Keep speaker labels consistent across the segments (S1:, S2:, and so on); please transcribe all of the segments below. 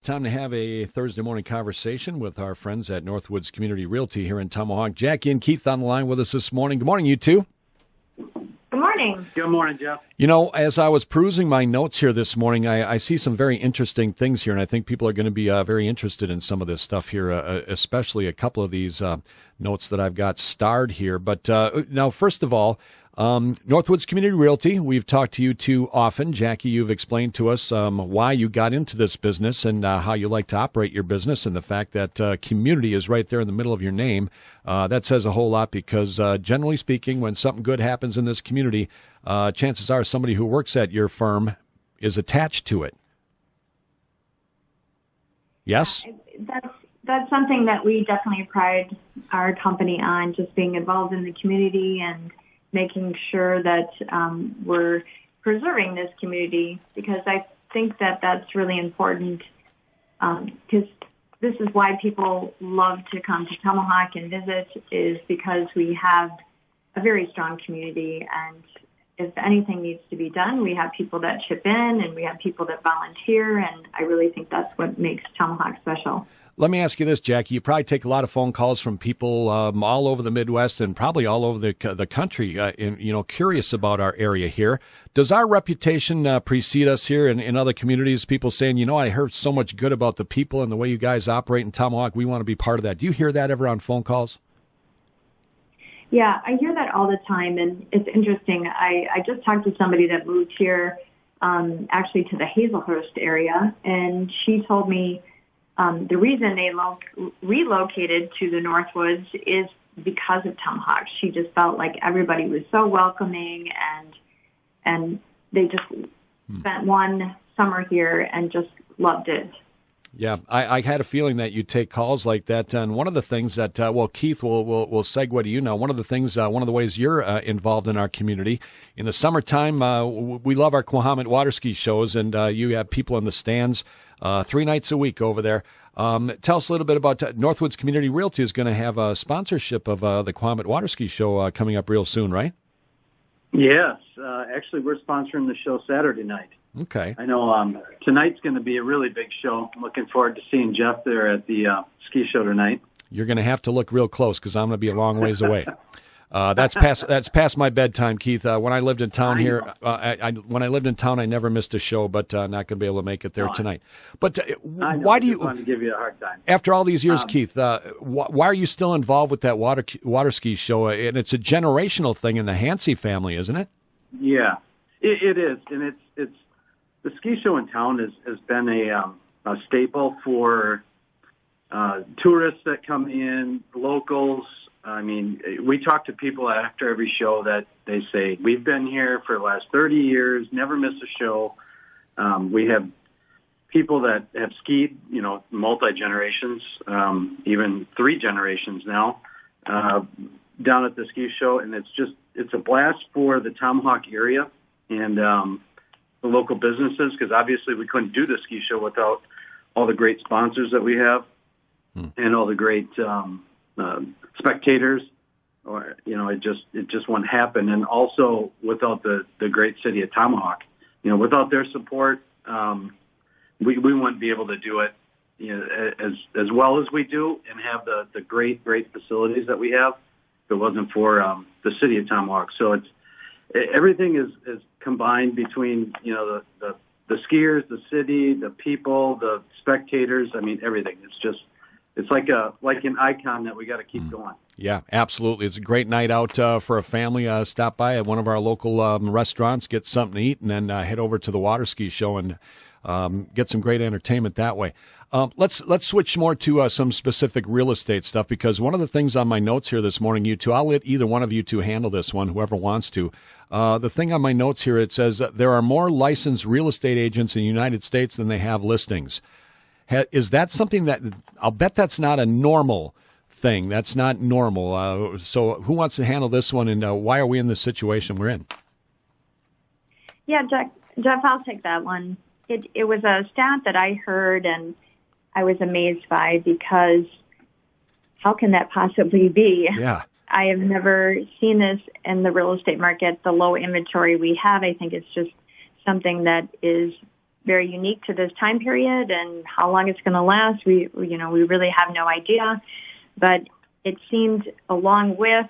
S1: Time to have a Thursday morning conversation with our friends at Northwoods Community Realty here in Tomahawk. Jackie and Keith on the line with us this morning. Good morning, you two.
S2: Good morning.
S3: Good morning, Jeff.
S1: You know, as I was perusing my notes here this morning, I see some very interesting things here, and I think people are going to be very interested in some of this stuff here, especially a couple of these notes that I've got starred here. But now, first of all, Northwoods Community Realty, we've talked to you two often. Jackie, you've explained to us why you got into this business and how you like to operate your business, and the fact that community is right there in the middle of your name. That says a whole lot because, generally speaking, when something good happens in this community, chances are somebody who works at your firm is attached to it. Yes?
S2: That's something that we definitely pride our company on, just being involved in the community and making sure that we're preserving this community, because I think that that's really important, because this is why people love to come to Tomahawk and visit, is because we have a very strong community, and if anything needs to be done, we have people that chip in and we have people that volunteer, and I really think that's what makes Tomahawk special.
S1: Let me ask you this, Jackie. You probably take a lot of phone calls from people all over the Midwest and probably all over the country, curious about our area here. Does our reputation precede us here in other communities? People saying, I heard so much good about the people and the way you guys operate in Tomahawk. We want to be part of that. Do you hear that ever on phone calls?
S2: Yeah, I hear that all the time, and it's interesting. I just talked to somebody that moved here, actually to the Hazelhurst area, and she told me the reason they relocated to the Northwoods is because of Tomahawk. She just felt like everybody was so welcoming, and they just spent one summer here and just loved it.
S1: Yeah, I had a feeling that you'd take calls like that. And one of the things that, Keith, will segue to you now. One of the things, one of the ways you're involved in our community, in the summertime, we love our Kwahamot Water Ski Shows, and you have people in the stands 3 nights a week over there. Tell us a little bit about Northwoods Community Realty is going to have a sponsorship of the Kwahamot Water Ski Show coming up real soon, right?
S3: Yes. Actually, we're sponsoring the show Saturday night.
S1: Okay.
S3: I know tonight's going to be a really big show. I'm looking forward to seeing Jeff there at the ski show tonight. You're
S1: going to have to look real close because I'm going to be a long ways away. That's past my bedtime, Keith. When I lived in town here, when I lived in town, I never missed a show, but not going to be able to make it there tonight. But why do you?
S3: I want to give you a hard time.
S1: After all these years, Keith, why are you still involved with that water ski show? And it's a generational thing in the Hansey family, isn't it?
S3: Yeah, it is, and it's the ski show in town has been a staple for tourists that come in, locals. I mean, we talk to people after every show that they say, we've been here for the last 30 years, never missed a show. We have people that have skied, multi-generations, even 3 generations now, down at the ski show. And it's a blast for the Tomahawk area and the local businesses, because obviously we couldn't do the ski show without all the great sponsors that we have and all the great spectators, or it just wouldn't happen. And also without the great city of Tomahawk, without their support, we wouldn't be able to do it as well as we do and have the great facilities that we have if it wasn't for the city of Tomahawk. So everything is combined between the skiers, the city, the people, the spectators. I mean, everything. It's like an icon that we got to keep going.
S1: Yeah, absolutely. It's a great night out for a family. Stop by at one of our local restaurants, get something to eat, and then head over to the water ski show and get some great entertainment that way. Let's switch more to some specific real estate stuff, because one of the things on my notes here this morning, you two, I'll let either one of you two handle this one, whoever wants to. The thing on my notes here, it says there are more licensed real estate agents in the United States than they have listings. Is that something that, I'll bet that's not a normal thing. That's not normal. So who wants to handle this one, and why are we in the situation we're in?
S2: Yeah, Jeff, I'll take that one. It was a stat that I heard and I was amazed by, because how can that possibly be?
S1: Yeah.
S2: I have never seen this in the real estate market, the low inventory we have. I think it's just something that is very unique to this time period, and how long it's going to last, we really have no idea. But it seemed, along with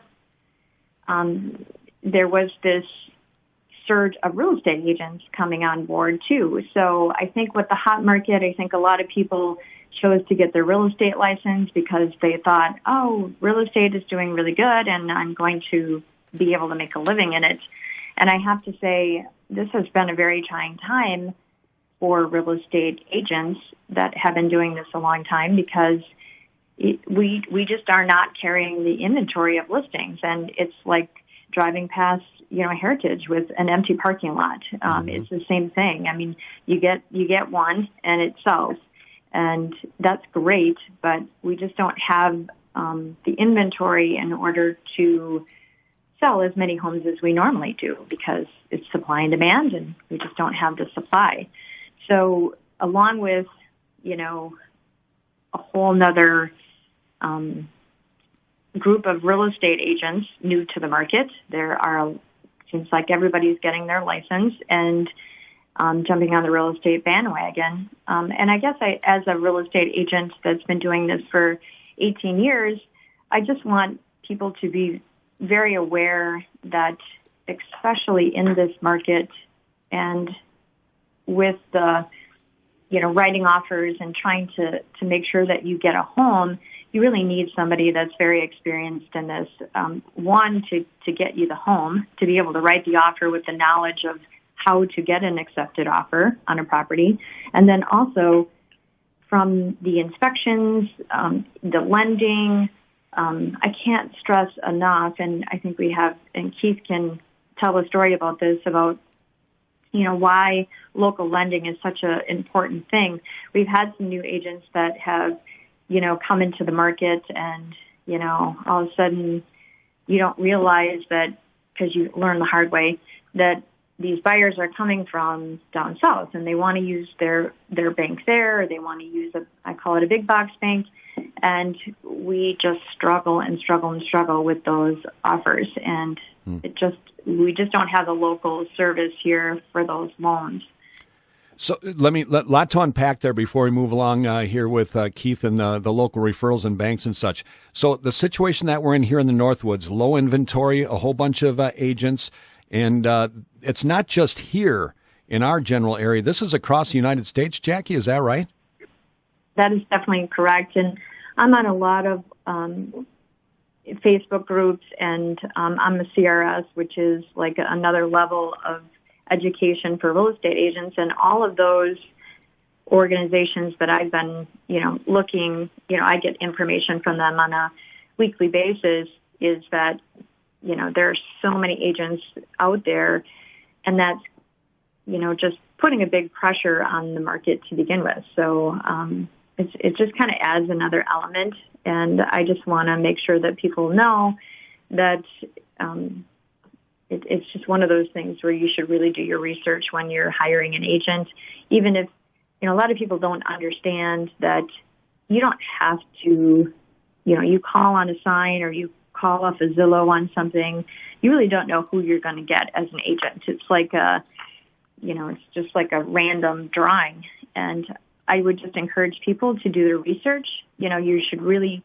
S2: there was this surge of real estate agents coming on board too. So I think with the hot market, I think a lot of people chose to get their real estate license because they thought, oh, real estate is doing really good and I'm going to be able to make a living in it. And I have to say, this has been a very trying time for real estate agents that have been doing this a long time, because we just are not carrying the inventory of listings. And it's like driving past, Heritage with an empty parking lot. It's the same thing. I mean, you get one and it sells. And that's great, but we just don't have the inventory in order to sell as many homes as we normally do, because it's supply and demand, and we just don't have the supply. So along with, a whole nother group of real estate agents new to the market, seems like everybody's getting their license and jumping on the real estate bandwagon. And I guess as a real estate agent that's been doing this for 18 years, I just want people to be very aware that, especially in this market and with the, writing offers and trying to make sure that you get a home, you really need somebody that's very experienced in this. One, to get you the home, to be able to write the offer with the knowledge of how to get an accepted offer on a property. And then also from the inspections, the lending, I can't stress enough, and I think and Keith can tell a story about this, about, why local lending is such an important thing. We've had some new agents that have, come into the market and, all of a sudden you don't realize that, because you learn the hard way, that these buyers are coming from down south and they want to use their bank there, or they want to use I call it a big box bank. And we just struggle with those offers. And we just don't have the local service here for those loans.
S1: So lot to unpack there before we move along here with Keith and the local referrals and banks and such. So the situation that we're in here in the Northwoods, low inventory, a whole bunch of agents, and it's not just here in our general area. This is across the United States. Jackie, is that right?
S2: That is definitely correct. And I'm on a lot of Facebook groups, and I'm a CRS, which is like another level of education for real estate agents. And all of those organizations that I've been, looking, I get information from them on a weekly basis, is that, there are so many agents out there, and that's, just putting a big pressure on the market to begin with. So it just kind of adds another element, and I just want to make sure that people know that it's just one of those things where you should really do your research when you're hiring an agent, even if, a lot of people don't understand that you don't have to, you call on a sign or you call off a Zillow on something, you really don't know who you're going to get as an agent. It's like it's just like a random drawing. And I would just encourage people to do their research. You should really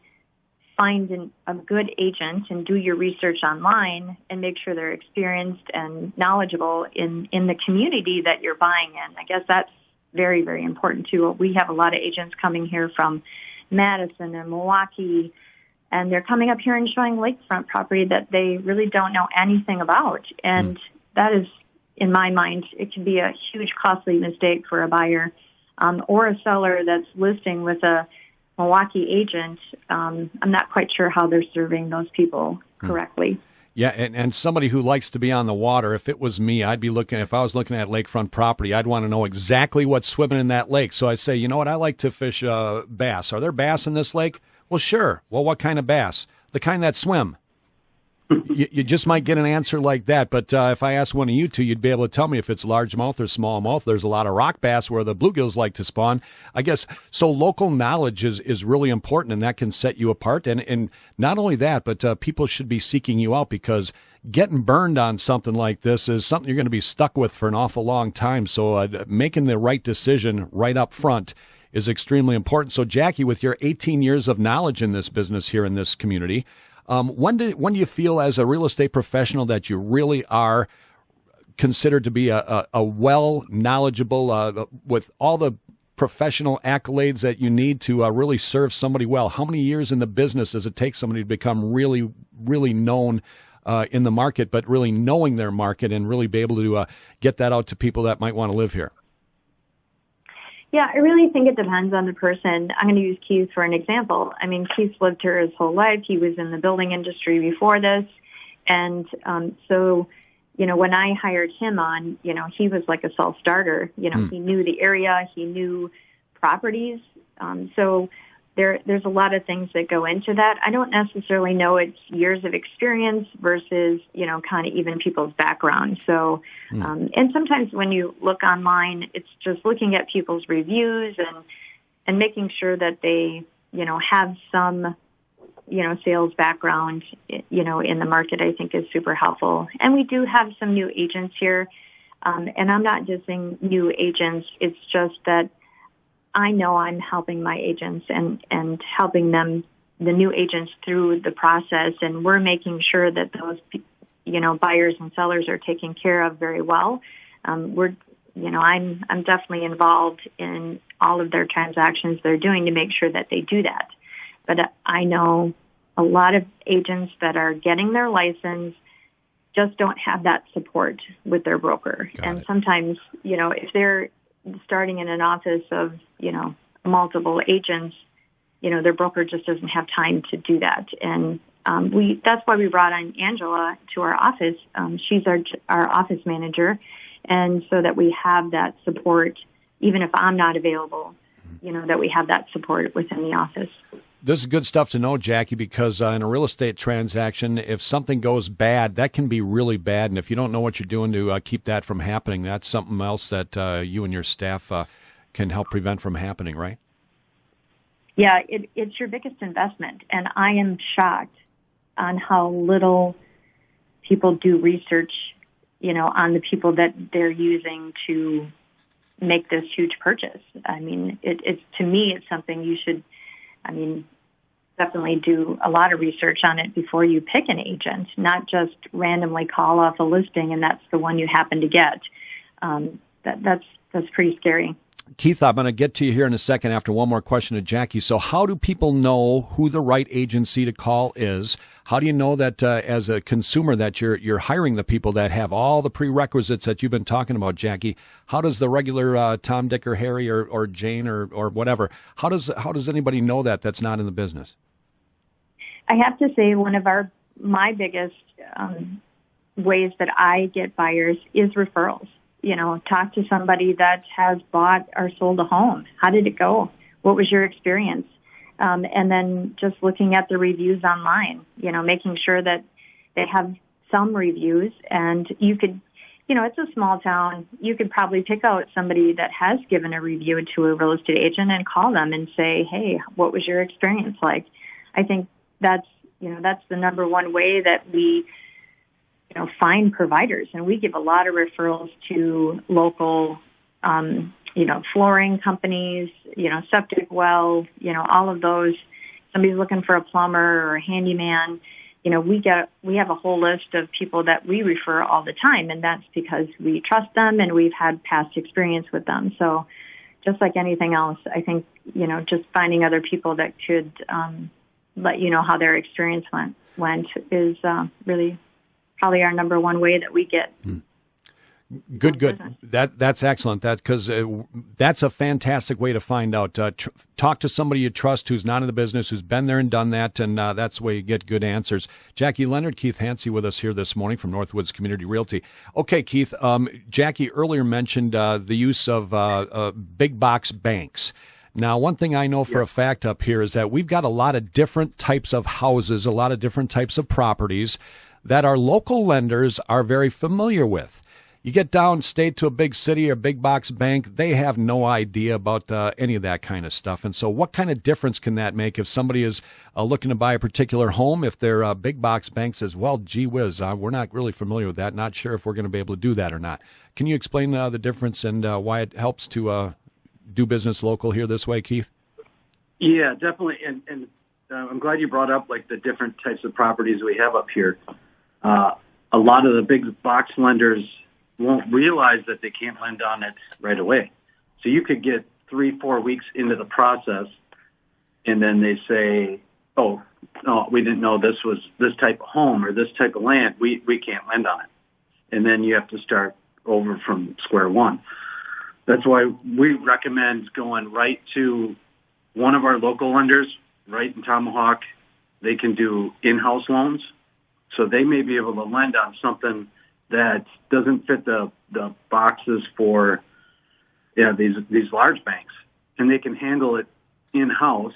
S2: find a good agent and do your research online and make sure they're experienced and knowledgeable in the community that you're buying in. I guess that's very, very important too. We have a lot of agents coming here from Madison and Milwaukee, and they're coming up here and showing lakefront property that they really don't know anything about. And that is, in my mind, it can be a huge costly mistake for a buyer or a seller that's listing with a Milwaukee agent. I'm not quite sure how they're serving those people correctly.
S1: Yeah, and somebody who likes to be on the water, if it was me, if I was looking at lakefront property, I'd want to know exactly what's swimming in that lake. So I say, you know what, I like to fish bass. Are there bass in this lake? Well, sure. Well, what kind of bass? The kind that swim. You just might get an answer like that. But if I asked one of you two, you'd be able to tell me if it's largemouth or smallmouth. There's a lot of rock bass where the bluegills like to spawn, I guess. So local knowledge is really important, and that can set you apart. And not only that, but people should be seeking you out because getting burned on something like this is something you're going to be stuck with for an awful long time. So making the right decision right up front is extremely important. So, Jackie, with your 18 years of knowledge in this business here in this community, when do you feel as a real estate professional that you really are considered to be a well knowledgeable with all the professional accolades that you need to really serve somebody well? How many years in the business does it take somebody to become really, really known in the market, but really knowing their market and really be able to get that out to people that might want to live here?
S2: Yeah, I really think it depends on the person. I'm going to use Keith for an example. I mean, Keith's lived here his whole life. He was in the building industry before this. And so, when I hired him on, he was like a self-starter. He knew the area. He knew properties. So there's a lot of things that go into that. I don't necessarily know it's years of experience versus, kind of even people's background. So, and sometimes when you look online, it's just looking at people's reviews and making sure that they, have some, sales background, in the market, I think is super helpful. And we do have some new agents here. And I'm not just saying new agents. It's just that I know I'm helping my agents and helping them, the new agents, through the process, and we're making sure that those, buyers and sellers are taken care of very well. I'm definitely involved in all of their transactions they're doing to make sure that they do that. But I know a lot of agents that are getting their license just don't have that support with their broker. And sometimes, if they're starting in an office of, multiple agents, their broker just doesn't have time to do that. And that's why we brought on Angela to our office. She's our office manager. And so that we have that support, even if I'm not available, that we have that support within the office.
S1: This is good stuff to know, Jackie, because in a real estate transaction, if something goes bad, that can be really bad. And if you don't know what you're doing to keep that from happening, that's something else that you and your staff can help prevent from happening, right?
S2: Yeah, it's your biggest investment. And I am shocked on how little people do research, on the people that they're using to make this huge purchase. I mean, it's to me, it's something you should, definitely do a lot of research on it before you pick an agent, not just randomly call off a listing and that's the one you happen to get. That's pretty scary.
S1: Keith, I'm going to get to you here in a second after one more question to Jackie. So how do people know who the right agency to call is? How do you know that as a consumer that you're hiring the people that have all the prerequisites that you've been talking about, Jackie? How does the regular Tom, Dick, or Harry or Jane or whatever, how does anybody know that that's not in the business?
S2: I have to say one of my biggest ways that I get buyers is referrals. Talk to somebody that has bought or sold a home. How did it go? What was your experience? And then just looking at the reviews online, making sure that they have some reviews. And you could, it's a small town. You could probably pick out somebody that has given a review to a real estate agent and call them and say, hey, what was your experience like? I think that's the number one way that we find providers. And we give a lot of referrals to local, flooring companies, septic well, all of those. Somebody's looking for a plumber or a handyman. We have a whole list of people that we refer all the time, and that's because we trust them and we've had past experience with them. So just like anything else, I think, just finding other people that could let you know how their experience went is really probably our number one way that we get.
S1: Good. That's excellent. Because that's a fantastic way to find out. Talk to somebody you trust who's not in the business, who's been there and done that, and that's the way you get good answers. Jackie Leonard, Keith Hansey with us here this morning from Northwoods Community Realty. Okay, Keith, Jackie earlier mentioned the use of big box banks. Now, one thing I know for a fact up here is that we've got a lot of different types of houses, a lot of different types of properties that our local lenders are very familiar with. You get downstate to a big city or big box bank, they have no idea about any of that kind of stuff. And so what kind of difference can that make if somebody is looking to buy a particular home, if their big box bank says, well, gee whiz, we're not really familiar with that, not sure if we're going to be able to do that or not. Can you explain the difference and why it helps to do business local here this way, Keith?
S3: Yeah, definitely. And I'm glad you brought up like the different types of properties we have up here. A lot of the big box lenders won't realize that they can't lend on it right away. So you could get 3-4 weeks into the process, and then they say, oh, no, we didn't know this was this type of home or this type of land. We can't lend on it. And then you have to start over from square one. That's why we recommend going right to one of our local lenders, right in Tomahawk. They can do in-house loans. So they may be able to lend on something that doesn't fit the boxes for these large banks. And they can handle it in-house,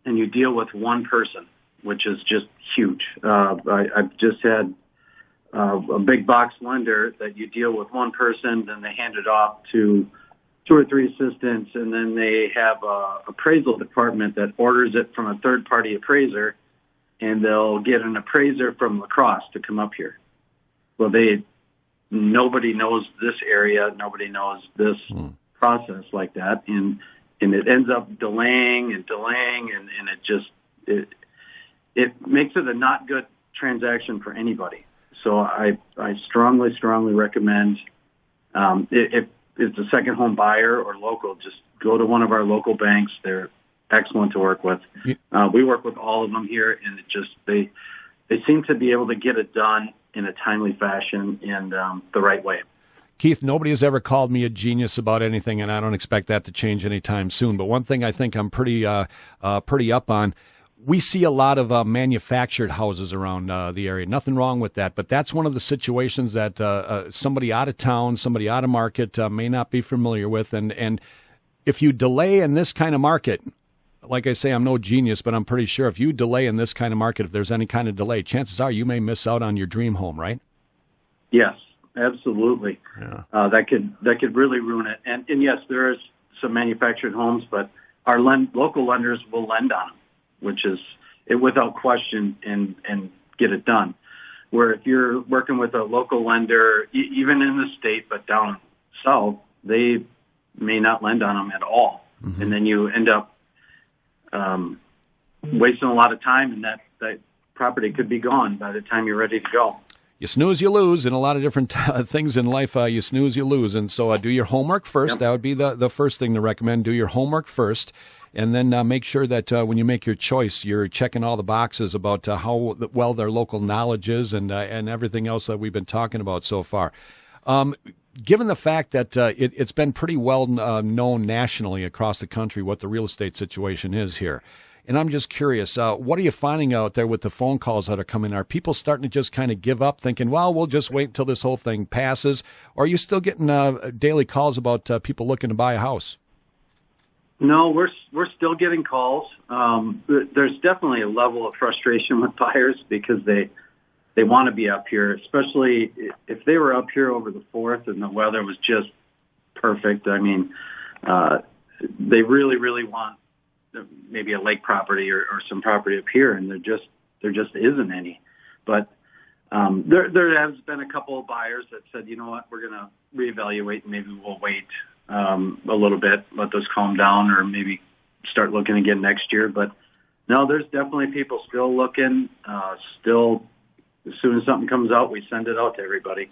S3: and you deal with one person, which is just huge. I've just had a big box lender that you deal with one person, then they hand it off to 2 or 3 assistants, and then they have a appraisal department that orders it from a third-party appraiser, and they'll get an appraiser from La Crosse to come up here. Well, nobody knows this area, nobody knows this process like that, and it ends up delaying, and it makes it a not good transaction for anybody. So I strongly recommend if it's a second home buyer or local, just go to one of our local banks. They're excellent to work with. We work with all of them here, and they seem to be able to get it done in a timely fashion and the right way.
S1: Keith, nobody has ever called me a genius about anything, and I don't expect that to change anytime soon. But one thing I think I'm pretty up on, we see a lot of manufactured houses around the area. Nothing wrong with that, but that's one of the situations that somebody out of town, somebody out of market may not be familiar with. And if you delay in this kind of market, like I say, I'm no genius, but I'm pretty sure if you delay in this kind of market, if there's any kind of delay, chances are you may miss out on your dream home, right?
S3: Yes, absolutely. Yeah. That could really ruin it. And yes, there is some manufactured homes, but our local lenders will lend on them, which is it without question, and get it done. Where if you're working with a local lender, even in the state, but down south, they may not lend on them at all. Mm-hmm. And then you end up wasting a lot of time, and that property could be gone by the time you're ready to go.
S1: You snooze, you lose. In a lot of different things in life, you snooze, you lose. And so do your homework first. Yep. That would be the first thing to recommend. Do your homework first. And then make sure that when you make your choice, you're checking all the boxes about how well their local knowledge is and everything else that we've been talking about so far. Given the fact that it's been pretty well known nationally across the country what the real estate situation is here, and I'm just curious, what are you finding out there with the phone calls that are coming? Are people starting to just kind of give up, thinking, well, we'll just wait until this whole thing passes? Or are you still getting daily calls about people looking to buy a house?
S3: No, we're still getting calls. There's definitely a level of frustration with buyers because they want to be up here, especially if they were up here over the 4th and the weather was just perfect. I mean, they really, really want maybe a lake property or some property up here, and there just isn't any. But there has been a couple of buyers that said, you know what, we're going to reevaluate, and maybe we'll wait a little bit, let those calm down, or maybe start looking again next year. But no, there's definitely people still looking, still. As soon as something comes out, we send it out to everybody.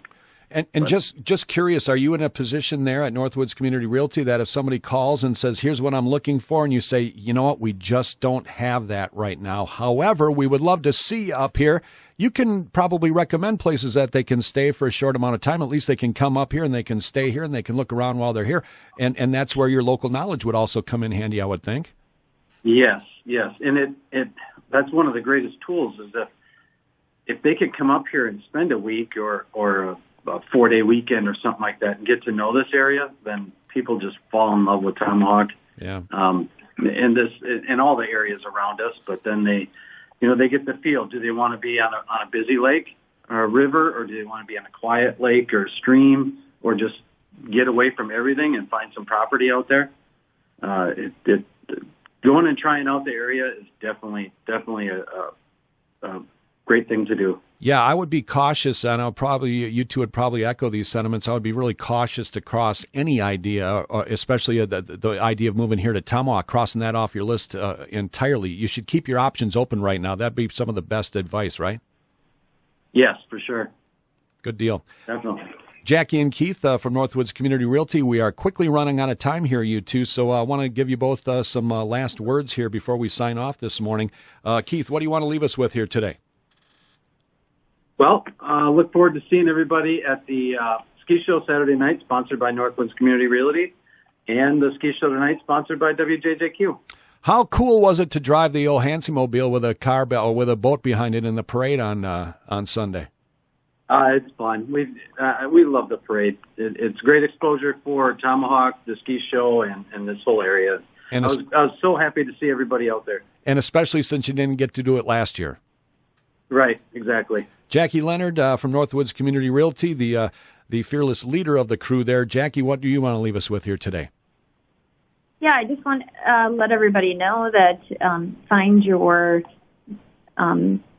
S1: And just curious, are you in a position there at Northwoods Community Realty that if somebody calls and says, here's what I'm looking for, and you say, you know what, we just don't have that right now. However, we would love to see you up here. You can probably recommend places that they can stay for a short amount of time. At least they can come up here and they can stay here and they can look around while they're here. And that's where your local knowledge would also come in handy, I would think.
S3: Yes. And that's one of the greatest tools is that if they could come up here and spend a week or a 4-day weekend or something like that and get to know this area, then people just fall in love with Tomahawk.
S1: Yeah.
S3: And all the areas around us. But then they get the feel. Do they want to be on a busy lake, a river, or do they want to be on a quiet lake or stream, or just get away from everything and find some property out there? Going and trying out the area is definitely a great thing to do.
S1: Yeah, I would be cautious, and you two would probably echo these sentiments. I would be really cautious to cross any idea, especially the idea of moving here to Tomahawk, crossing that off your list entirely. You should keep your options open right now. That'd be some of the best advice, right?
S3: Yes, for sure.
S1: Good deal.
S3: Definitely.
S1: Jackie and Keith from Northwoods Community Realty, we are quickly running out of time here, you two, so I want to give you both some last words here before we sign off this morning. Keith, what do you want to leave us with here today?
S3: Well, look forward to seeing everybody at the Ski Show Saturday night, sponsored by Northwoods Community Realty, and the Ski Show tonight, sponsored by WJJQ.
S1: How cool was it to drive the old Hansi-mobile with a car or with a boat behind it in the parade on Sunday?
S3: It's fun. We love the parade. It's great exposure for Tomahawk, the ski show, and this whole area. And I was so happy to see everybody out there.
S1: And especially since you didn't get to do it last year.
S3: Right, exactly.
S1: Jackie Leonard from Northwoods Community Realty, the fearless leader of the crew there. Jackie, what do you want to leave us with here today?
S2: Yeah, I just want to let everybody know that find your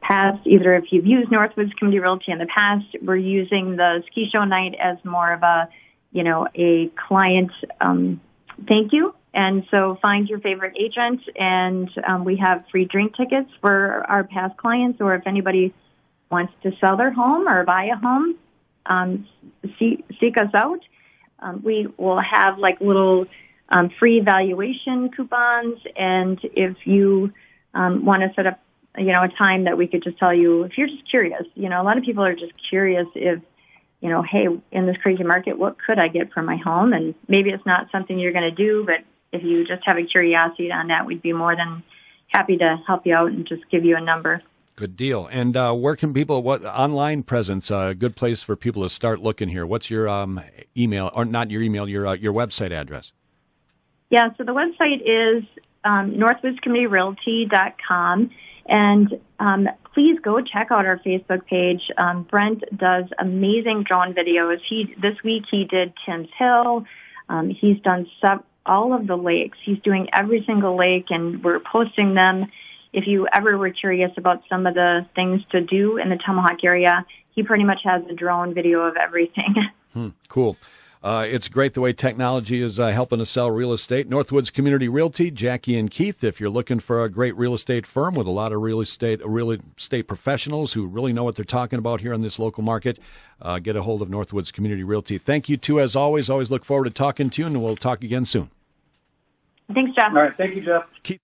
S2: past, either if you've used Northwoods Community Realty in the past, we're using the ski show night as more of a client thank you. And so find your favorite agent, and we have free drink tickets for our past clients, or if anybody wants to sell their home or buy a home, seek us out. We will have little free valuation coupons, and if you want to set up a time that we could just tell you, if you're just curious, a lot of people are just curious if, hey, in this crazy market, what could I get for my home? And maybe it's not something you're going to do, but if you just have a curiosity on that, we'd be more than happy to help you out and just give you a number.
S1: Good deal. And where can people, what online presence, a good place for people to start looking here? What's your email, or not your email, your website address?
S2: Yeah, so the website is northwoodscommunityrealty.com. And please go check out our Facebook page. Brent does amazing drone videos. This week he did Tim's Hill. He's done all of the lakes. He's doing every single lake, and we're posting them. If you ever were curious about some of the things to do in the Tomahawk area, he pretty much has a drone video of everything.
S1: Cool. It's great the way technology is helping us sell real estate. Northwoods Community Realty, Jackie and Keith, if you're looking for a great real estate firm with a lot of real estate professionals who really know what they're talking about here in this local market, get a hold of Northwoods Community Realty. Thank you, too, as always. Always look forward to talking to you, and we'll talk again soon.
S2: Thanks, Jeff.
S3: All right. Thank you, Jeff.
S1: Keith.